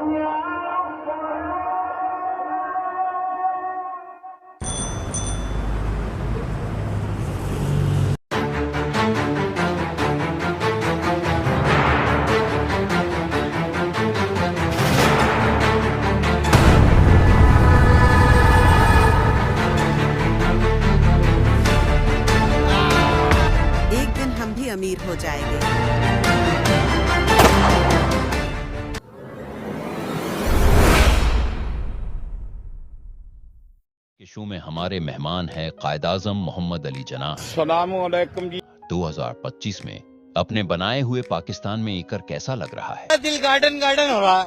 एक दिन हम भी अमीर हो जाएंगे। शो में हमारे मेहमान हैं कायद-ए-आज़म मोहम्मद अली जिन्नाह। अस्सलाम वालेकुम जी। 2025 में अपने बनाए हुए पाकिस्तान में एकर कैसा लग रहा है? दिल गार्डन गार्डन हो रहा है,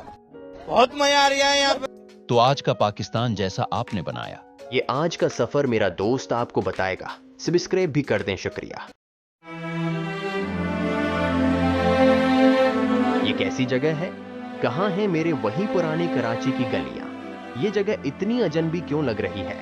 बहुत मजा आ रहा है यहाँ पे। तो आज का पाकिस्तान जैसा आपने बनाया, ये आज का सफर मेरा दोस्त आपको बताएगा। सब्सक्राइब भी कर दें, शुक्रिया। ये कैसी जगह है? कहाँ है मेरे वही पुराने कराची की गलियां? ये जगह इतनी अजनबी क्यों लग रही है?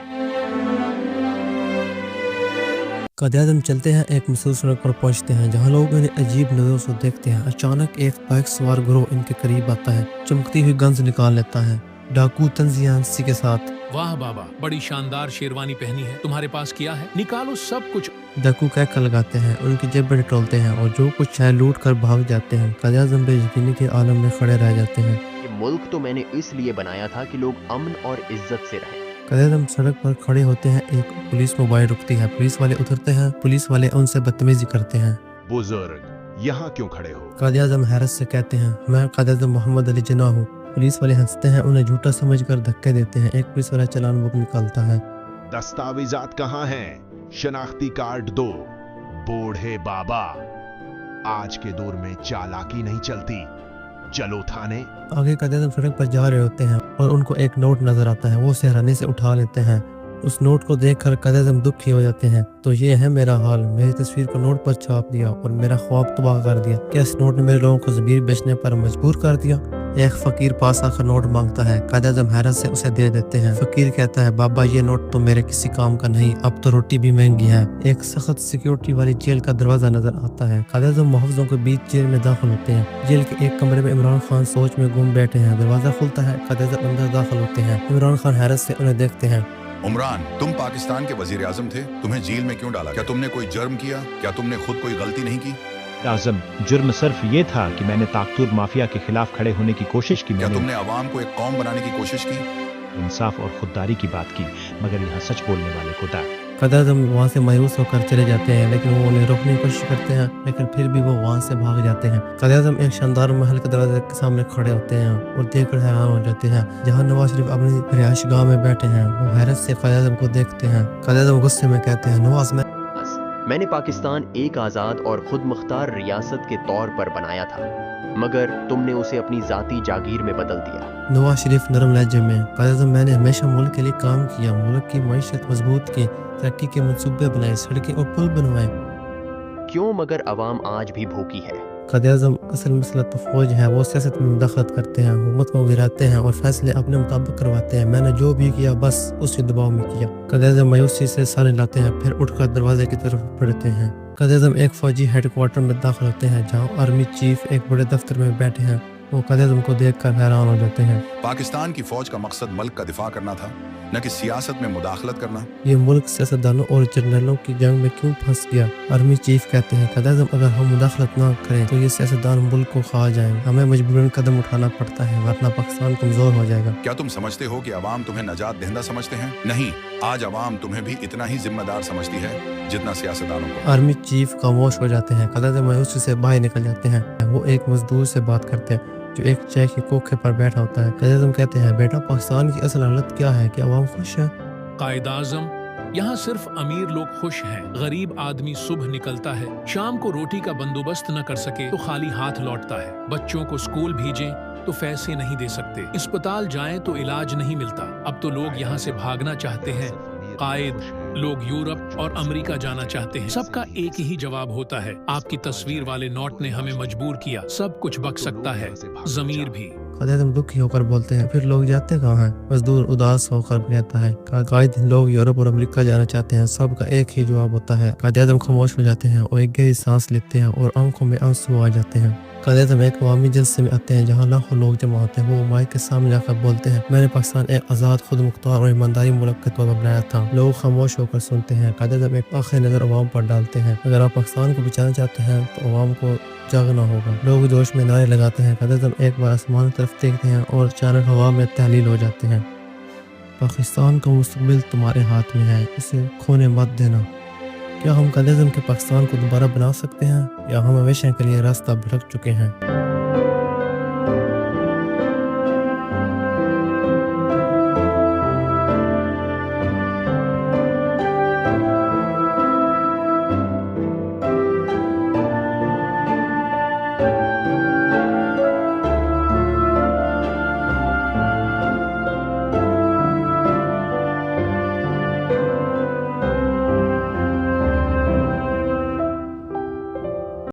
कायद-ए-आज़म चलते हैं, एक मशहूर सड़क पर पहुंचते हैं जहां लोग इन्हें अजीब नजरों से देखते हैं। अचानक एक बाइक सवार गिरोह इनके करीब आता है, चमकती हुई गन्स निकाल लेता है। डाकू तंजिया हंसी के साथ, वाह बाबा, बड़ी शानदार शेरवानी पहनी है, तुम्हारे पास क्या है? निकालो सब कुछ। डाकू कहकर लगाते हैं, उनकी जेबें टटोलते हैं और जो कुछ है लूट कर भाग जाते हैं। कायद-ए-आज़म बेयकीनी के आलम में खड़े रह जाते हैं। ये मुल्क तो मैंने इसलिए बनाया था कि लोग अमन और इज्जत से रहें। कायद-ए-आज़म सड़क पर खड़े होते हैं, एक पुलिस मोबाइल रुकती है, पुलिस वाले उतरते हैं, पुलिस वाले उनसे बदतमीजी करते हैं। बुजुर्ग, यहाँ क्यों खड़े हो? कायद-ए-आज़म हैरत से कहते हैं, मैं कायद-ए-आज़म मोहम्मद अली जिन्नाह हूँ। पुलिस वाले हंसते हैं, उन्हें झूठा समझकर धक्के देते हैं। एक पुलिस वाला चालान बुक निकालता है। दस्तावेजात कहाँ हैं? शनाख्ती कार्ड दो। बूढ़े बाबा, आज के दौर में चालाकी नहीं चलती, चलो थाने। आगे कायद-ए-आज़म सड़क पर जा रहे होते हैं और उनको एक नोट नजर आता है, वो सहराने से उठा लेते हैं। उस नोट को देखकर कायद-ए-आज़म दुखी हो जाते हैं। तो ये है मेरा हाल, मेरी तस्वीर को नोट पर छाप दिया और मेरा ख्वाब तबाह कर दिया। क्या इस नोट ने मेरे लोगों को ज़मीर बेचने पर मजबूर कर दिया? एक फकीर पास आकर नोट मांगता है, कायद-ए-आज़म हैरत से उसे दे देते हैं। फकीर कहता है, बाबा ये नोट तो मेरे किसी काम का नहीं, अब तो रोटी भी महंगी है। एक सख्त सिक्योरिटी वाली जेल का दरवाजा नजर आता है। कायद-ए-आज़म मुहफ़्ज़ों के बीच जेल में दाखिल होते हैं। जेल के एक कमरे में इमरान खान सोच में गुम बैठे हैं। दरवाजा खुलता है, कायद-ए-आज़म अंदर दाखिल होते हैं। इमरान खान हैरत से उन्हें देखते हैं। उमरान, तुम पाकिस्तान के वजीर आजम थे, तुम्हें जेल में क्यों डाला? क्या तुमने कोई जुर्म किया? क्या तुमने खुद कोई गलती नहीं की? आज़म, जुर्म सिर्फ ये था कि मैंने ताकतूर माफिया के खिलाफ खड़े होने की कोशिश की। क्या तुमने अवाम को एक कौम बनाने की कोशिश की? इंसाफ और खुददारी की बात की, मगर यहाँ सच बोलने वाले को दाग। कायद-ए-आज़म वहाँ से मायूस होकर चले जाते हैं, लेकिन वो उन्हें रोकने की कोशिश करते हैं, लेकिन फिर भी वो वहाँ से भाग जाते हैं। कायद-ए-आज़म एक शानदार महल के दरवाजे के सामने खड़े होते हैं और देखकर हैरान हो जाते हैं, जहाँ नवाज शरीफ अपनी रिहाइश गाह में बैठे हैं। वो हैरत से कायद-ए-आज़म को देखते हैं। कायद-ए-आज़म गुस्से में कहते हैं, नवाज, मैंने पाकिस्तान एक आज़ाद और खुद मुख्तार रियासत के तौर पर बनाया था, मगर तुमने उसे अपनी जाती जागीर में बदल दिया। नवाज शरीफ नरम लहजे में, कायद-ए-आज़म मैंने हमेशा मुल्क के लिए काम किया, मुल्क की मईशत मजबूत की, तरक्की के मंसूबे बनाए, सड़कें और पुल बनवाए। क्यों मगर अवाम आज भी भूखी है? कायद-ए-आज़म असल मसला तो फौज है, वो सियासत में मुदाखलत करते हैं, हुकूमत को गिराते हैं और फैसले अपने मुताबिक करवाते हैं। मैंने जो भी किया बस उसी दबाव में किया। कायद-ए-आज़म मायूसी से साह लाते हैं, फिर उठकर दरवाजे की तरफ बढ़ते हैं। कायद-ए-आज़म एक फौजी हेडक्वार्टर में दाखिल होते हैं, जहाँ आर्मी चीफ एक बड़े दफ्तर में बैठे हैं। वो कायद-ए-आज़म को देखकर हैरान हो जाते हैं। पाकिस्तान की फौज का मकसद मुल्क का दिफा करना था, न कि सियासत में मुदाखलत करना। ये मुल्क सियासतदानों और जर्नलों की जंग में क्यों फंस गया? आर्मी चीफ कहते हैं, कायद-ए-आज़म अगर हम मुदाखलत ना करें तो ये सियासतदान मुल्क को खा जाएंगे, हमें मजबूरन कदम उठाना पड़ता है, वरना पाकिस्तान कमजोर हो जाएगा। क्या तुम समझते हो कि अवाम तुम्हें नजात दहिंदा समझते हैं? नहीं, आज अवाम तुम्हें भी इतना ही जिम्मेदार समझती है जितना सियासतदानों को। आर्मी चीफ खामोश हो जाते हैं। कायद-ए-आज़म मायूसी से बाहर निकल जाते हैं। वो एक मजदूर से बात करते हैं जो एक चाय की कोखे पर बैठा होता है। कायद-ए-आज़म कहते हैं, बेटा पाकिस्तान की असल हालत क्या है? क्या अवाम खुश है? कायद-ए-आज़म, यहाँ सिर्फ अमीर लोग खुश हैं। गरीब आदमी सुबह निकलता है, शाम को रोटी का बंदोबस्त न कर सके तो खाली हाथ लौटता है। बच्चों को स्कूल भेजें तो पैसे नहीं दे सकते, अस्पताल जाएं तो इलाज नहीं मिलता। अब तो लोग यहाँ से भागना चाहते हैं। कायद, लोग यूरोप और अमेरिका जाना चाहते हैं। सबका एक ही जवाब होता है, आपकी तस्वीर वाले नोट ने हमें मजबूर किया। सब कुछ बक सकता है, ज़मीर भी। कायद-ए-आज़म दुखी होकर बोलते हैं, फिर लोग जाते कहाँ हैं? मजदूर उदास होकर कहता है, कायद, लोग यूरोप और अमेरिका जाना चाहते हैं। सबका एक ही जवाब होता है। कायद-ए-आज़म खामोश हो जाते हैं और एक गहरी सांस लेते हैं और आंखों में आंसू आ जाते हैं। कायद-ए-आज़म एक अवामी जलसे में आते हैं जहाँ लाखों लोग जमा होते हैं। वो माइक के सामने जाकर बोलते हैं, मैंने पाकिस्तान एक आज़ाद, खुद मुख्तार और ईमानदारी मुल्क के तौर पर बनाया था। लोग खामोश होकर सुनते हैं। कायद-ए-आज़म एक आखिरी नज़र अवाम पर डालते हैं, अगर आप पाकिस्तान को बचाना चाहते हैं तो अवाम को जागना होगा। लोग जोश में नारे लगाते हैं। कायद-ए-आज़म एक बार आसमान की तरफ देखते हैं और अचानक हवा में तहलील हो जाते हैं, पाकिस्तान का मुस्तकबिल तुम्हारे हाथ में है, इसे खोने मत देना। क्या हम कायद-ए-आज़म के पाकिस्तान को दोबारा बना सकते हैं या हम हमेशा के लिए रास्ता भटक चुके हैं?